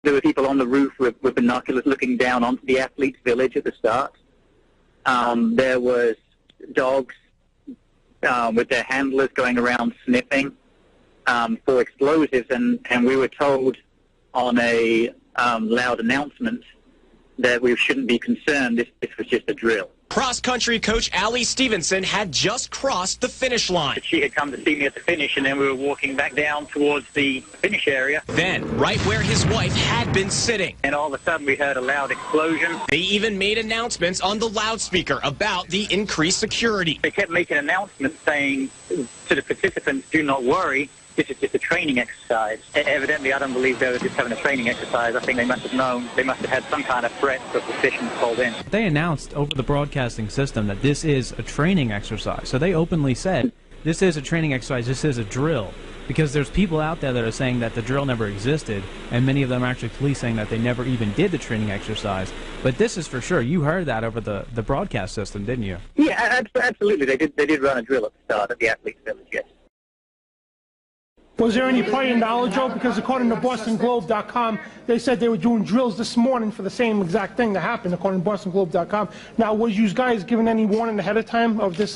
There were people on the roof with binoculars looking down onto the athletes' village at the start. There was dogs with their handlers going around sniffing for explosives, and we were told on a loud announcement that we shouldn't be concerned. This was just a drill. Cross-country coach Allie Stevenson had just crossed the finish line. She had come to see me at the finish, and then we were walking back down towards the finish area. Then, right where his wife had been sitting. And all of a sudden, we heard a loud explosion. They even made announcements on the loudspeaker about the increased security. They kept making announcements saying to the participants, do not worry. This is just a training exercise. Evidently, I don't believe they were just having a training exercise. I think they must have known. They must have had some kind of threat for suspicion called in. They announced over the broadcasting system that this is a training exercise. So they openly said, this is a training exercise, this is a drill. Because there's people out there that are saying that the drill never existed, and many of them are actually police saying that they never even did the training exercise. But this is for sure. You heard that over the broadcast system, didn't you? Yeah, absolutely. They did run a drill at the start of the athletes' village, yes. Was there any prior knowledge, Joe? Because according to BostonGlobe.com, they said they were doing drills this morning for the same exact thing that happened, according to BostonGlobe.com. Now, was you guys given any warning ahead of time of this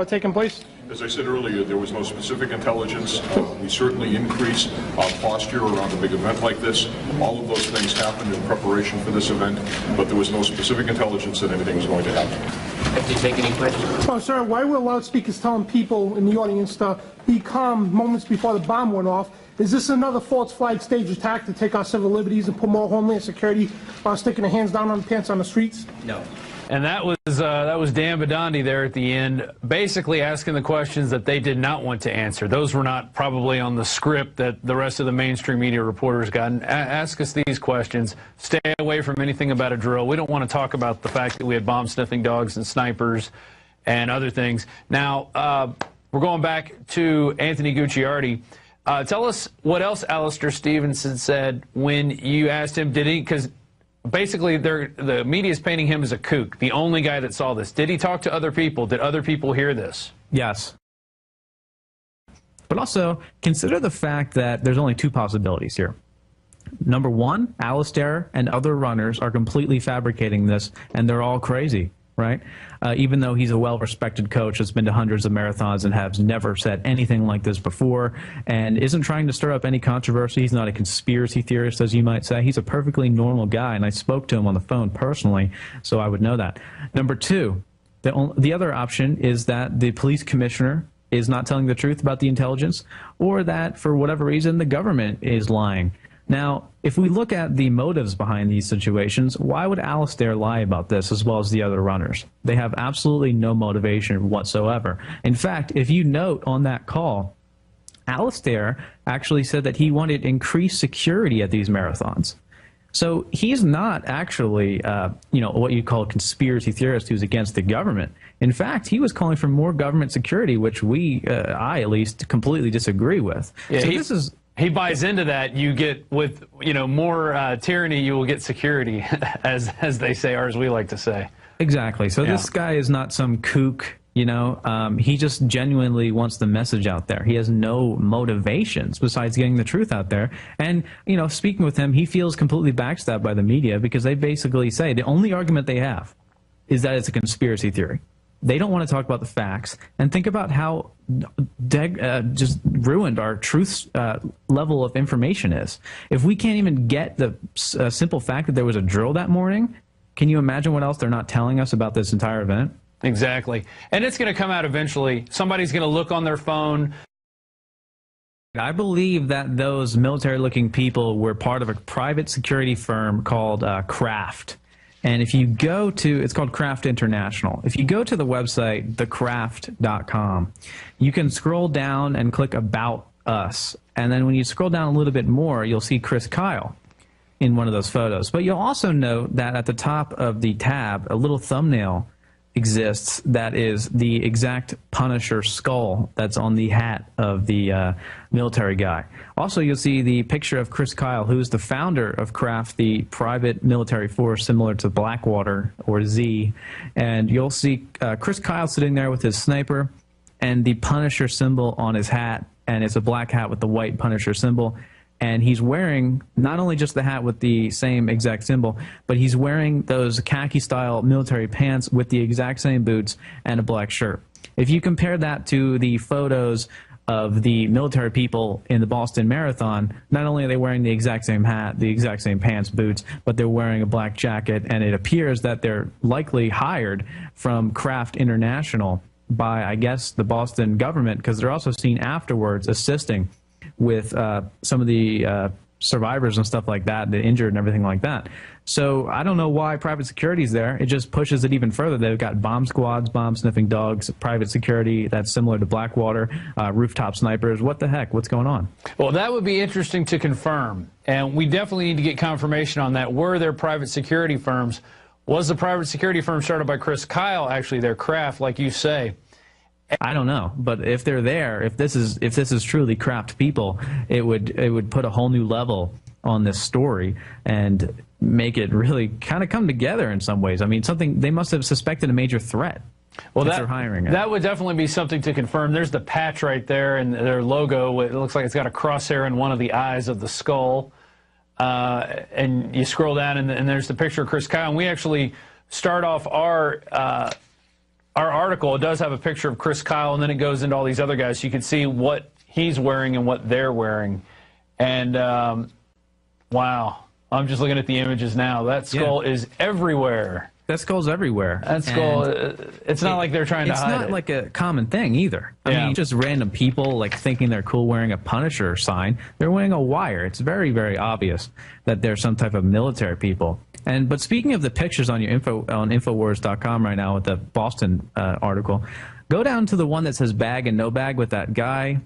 taking place? As I said earlier, there was no specific intelligence. We certainly increase our posture around a big event like this. All of those things happened in preparation for this event, but there was no specific intelligence that anything was going to happen. Do you take any questions? Oh, sir, why were loudspeakers telling people in the audience to be calm moments before the bomb went off? Is this another false flag stage attack to take our civil liberties and put more Homeland Security sticking their hands down on the pants on the streets? No. And that was Dan Bidandi there at the end, basically asking the questions that they did not want to answer. Those were not probably on the script that the rest of the mainstream media reporters got. And ask us these questions. Stay away from anything about a drill. We don't want to talk about the fact that we had bomb-sniffing dogs and snipers and other things. Now, we're going back to Anthony Gucciardi. Tell us what else Alistair Stevenson said when you asked him, did he, because basically the media is painting him as a kook, the only guy that saw this. Did he talk to other people? Did other people hear this? Yes. But also, consider the fact that there's only two possibilities here. Number one, Alistair and other runners are completely fabricating this, and they're all crazy, right? Even though he's a well-respected coach that's been to hundreds of marathons and has never said anything like this before and isn't trying to stir up any controversy. He's not a conspiracy theorist, as you might say. He's a perfectly normal guy, and I spoke to him on the phone personally, so I would know that. Number two, the other option is that the police commissioner is not telling the truth about the intelligence, or that, for whatever reason, the government is lying. Now, if we look at the motives behind these situations, why would Alistair lie about this as well as the other runners? They have absolutely no motivation whatsoever. In fact, if you note on that call, Alistair actually said that he wanted increased security at these marathons. So he's not actually, what you call a conspiracy theorist who's against the government. In fact, he was calling for more government security, which I at least, completely disagree with. Yeah, so he buys into that. You get with more tyranny, you will get security, as they say, or as we like to say. Exactly. So this guy is not some kook. He just genuinely wants the message out there. He has no motivations besides getting the truth out there. And, speaking with him, he feels completely backstabbed by the media because they basically say the only argument they have is that it's a conspiracy theory. They don't want to talk about the facts. And think about how just ruined our truth level of information is. If we can't even get the simple fact that there was a drill that morning, can you imagine what else they're not telling us about this entire event? Exactly. And it's going to come out eventually. Somebody's going to look on their phone. I believe that those military-looking people were part of a private security firm called Kraft. And if you go to, it's called Kraft International. If you go to the website, thekraft.com, you can scroll down and click About Us. And then when you scroll down a little bit more, you'll see Chris Kyle in one of those photos. But you'll also note that at the top of the tab, a little thumbnail exists that is the exact Punisher skull that's on the hat of the military guy. Also, you'll see the picture of Chris Kyle, who is the founder of Kraft, the private military force similar to Blackwater or Z. And you'll see Chris Kyle sitting there with his sniper and the Punisher symbol on his hat, and it's a black hat with the white Punisher symbol. and he's wearing not only just the hat with the same exact symbol, but he's wearing those khaki-style military pants with the exact same boots and a black shirt. If you compare that to the photos of the military people in the Boston Marathon, not only are they wearing the exact same hat, the exact same pants, boots, but they're wearing a black jacket, and it appears that they're likely hired from Kraft International by, I guess, the Boston government, because they're also seen afterwards assisting with some of the survivors and stuff like that, the injured and everything like that. So I don't know why private security is there. It just pushes it even further. They've got bomb squads, bomb-sniffing dogs, private security that's similar to Blackwater, rooftop snipers. What the heck? What's going on? Well, that would be interesting to confirm, and we definitely need to get confirmation on that. Were there private security firms? Was the private security firm started by Chris Kyle actually their Kraft, like you say? I don't know, but if they're there, if this is truly Kraft people, it would put a whole new level on this story and make it really kind of come together in some ways. I mean, they must have suspected a major threat. Well, they're hiring it. That would definitely be something to confirm. There's the patch right there, and their logo. It looks like it's got a crosshair in one of the eyes of the skull. And you scroll down, and there's the picture of Chris Kyle. And we actually start off our article. It does have a picture of Chris Kyle, and then it goes into all these other guys. So you can see what he's wearing and what they're wearing. And, wow, I'm just looking at the images now. That skull is everywhere. That skull's everywhere. That skull, it's not like they're trying to hide it. It's not like a common thing either. I mean, just random people like thinking they're cool wearing a Punisher sign. They're wearing a wire. It's very, very obvious that they're some type of military people. But speaking of the pictures on your on Infowars.com right now with the Boston article, go down to the one that says bag and no bag with that guy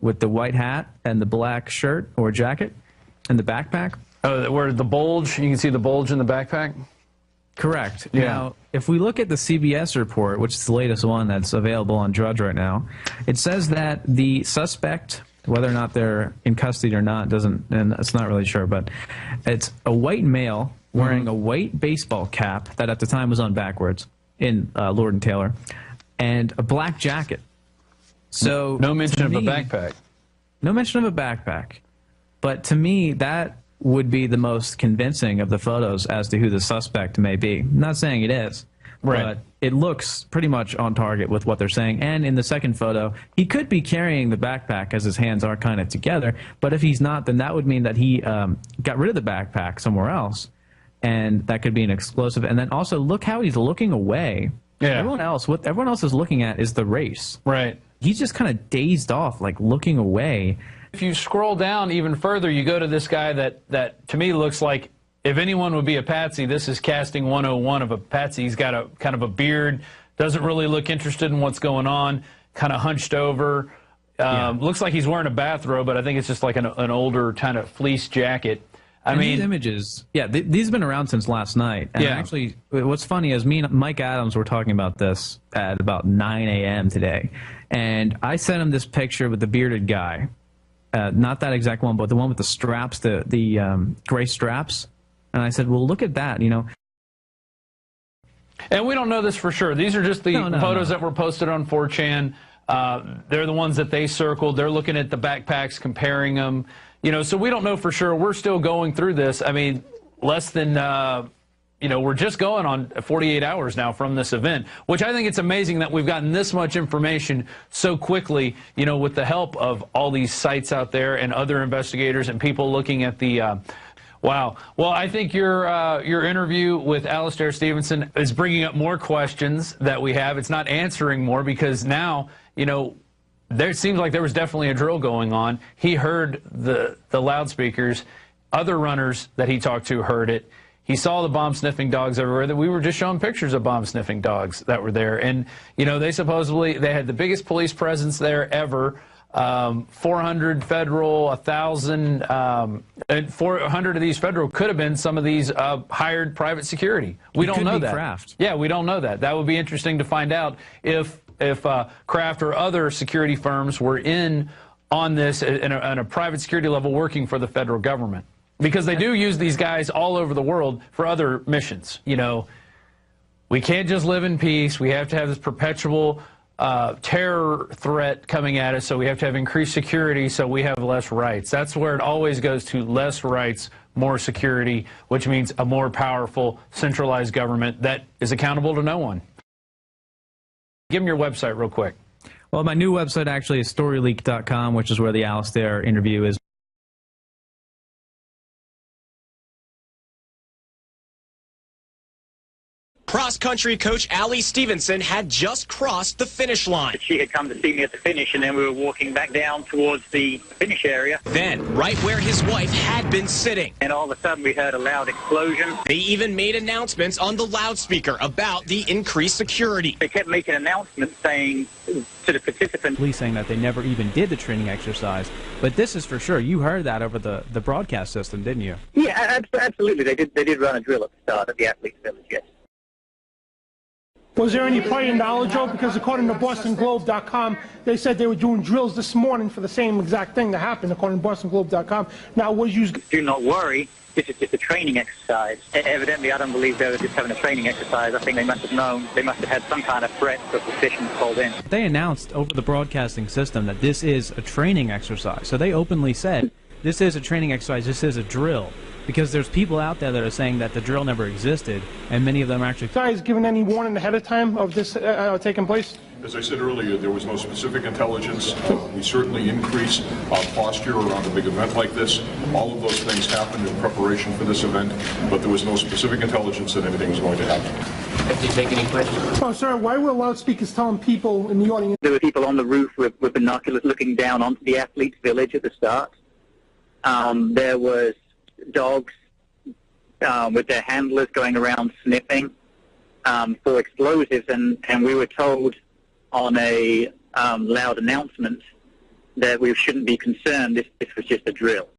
with the white hat and the black shirt or jacket and the backpack. Oh, where the bulge, you can see the bulge in the backpack? Correct. Yeah. Now, if we look at the CBS report, which is the latest one that's available on Drudge right now, it says that the suspect, whether or not they're in custody or not, and it's not really sure, but it's a white male wearing a white baseball cap that at the time was on backwards in Lord and Taylor, and a black jacket. So no mention of a backpack. No mention of a backpack. But to me, that would be the most convincing of the photos as to who the suspect may be. I'm not saying it is, but it looks pretty much on target with what they're saying. And in the second photo, he could be carrying the backpack as his hands are kind of together. But if he's not, then that would mean that he got rid of the backpack somewhere else. And that could be an explosive. And then also, look how he's looking away. Yeah. What everyone else is looking at is the race. Right. He's just kind of dazed off, like looking away. If you scroll down even further, you go to this guy that to me looks like, if anyone would be a patsy, this is casting 101 of a patsy. He's got a kind of a beard, doesn't really look interested in what's going on, kind of hunched over. Looks like he's wearing a bathrobe, but I think it's just like an older kind of fleece jacket. I mean, these images, these have been around since last night. And actually, what's funny is me and Mike Adams were talking about this at about 9 a.m. today. And I sent him this picture with the bearded guy. Not that exact one, but the one with the straps, the gray straps. And I said, well, look at that, you know. And we don't know this for sure. These are just the photos that were posted on 4chan. They're the ones that they circled. They're looking at the backpacks, comparing them. You know, so we don't know for sure. We're still going through this. I mean, less than, you know, we're just going on 48 hours now from this event, which I think it's amazing that we've gotten this much information so quickly, you know, with the help of all these sites out there and other investigators and people looking at the, wow. Well, I think your interview with Alastair Stevenson is bringing up more questions that we have. It's not answering more because now, you know, there seems like there was definitely a drill going on. He heard the loudspeakers. Other runners that he talked to heard it. He saw the bomb-sniffing dogs everywhere. That we were just showing pictures of bomb-sniffing dogs that were there. And, you know, they had the biggest police presence there ever. 400 federal, 1,000, and 400 of these federal could have been some of these hired private security. We don't know that. Kraft. Yeah, we don't know that. That would be interesting to find out if Kraft or other security firms were in on this in a private security level working for the federal government. Because they do use these guys all over the world for other missions. You know, we can't just live in peace. We have to have this perpetual terror threat coming at us, so we have to have increased security, so we have less rights. That's where it always goes to: less rights, more security, which means a more powerful, centralized government that is accountable to no one. Give them your website real quick. Well, my new website actually is storyleak.com, which is where the Alistair interview is. Cross-country coach Allie Stevenson had just crossed the finish line. She had come to see me at the finish, and then we were walking back down towards the finish area. Then, right where his wife had been sitting. And all of a sudden, we heard a loud explosion. They even made announcements on the loudspeaker about the increased security. They kept making announcements saying to the participants. Police saying that they never even did the training exercise. But this is for sure. You heard that over the broadcast system, didn't you? Yeah, absolutely. They did run a drill at the start of the athletes' village, yes. Was there any prior knowledge, Joe? Because according to BostonGlobe.com, they said they were doing drills this morning for the same exact thing that happened, according to BostonGlobe.com. Now, was you... Do not worry. This is just a training exercise. Evidently, I don't believe they were just having a training exercise. I think they must have known. They must have had some kind of threat or suspicion called in. They announced over the broadcasting system that this is a training exercise. So they openly said, this is a training exercise, this is a drill. Because there's people out there that are saying that the drill never existed, and many of them are actually... Guys, given any warning ahead of time of this taking place? As I said earlier, there was no specific intelligence. We certainly increase our posture around a big event like this. All of those things happened in preparation for this event, but there was no specific intelligence that anything was going to happen. Did you take any questions? Oh, sir, why were loudspeakers telling people in the audience? There were people on the roof with binoculars looking down onto the athletes' village at the start. There was dogs with their handlers going around sniffing for explosives, and we were told on a loud announcement that we shouldn't be concerned. This was just a drill.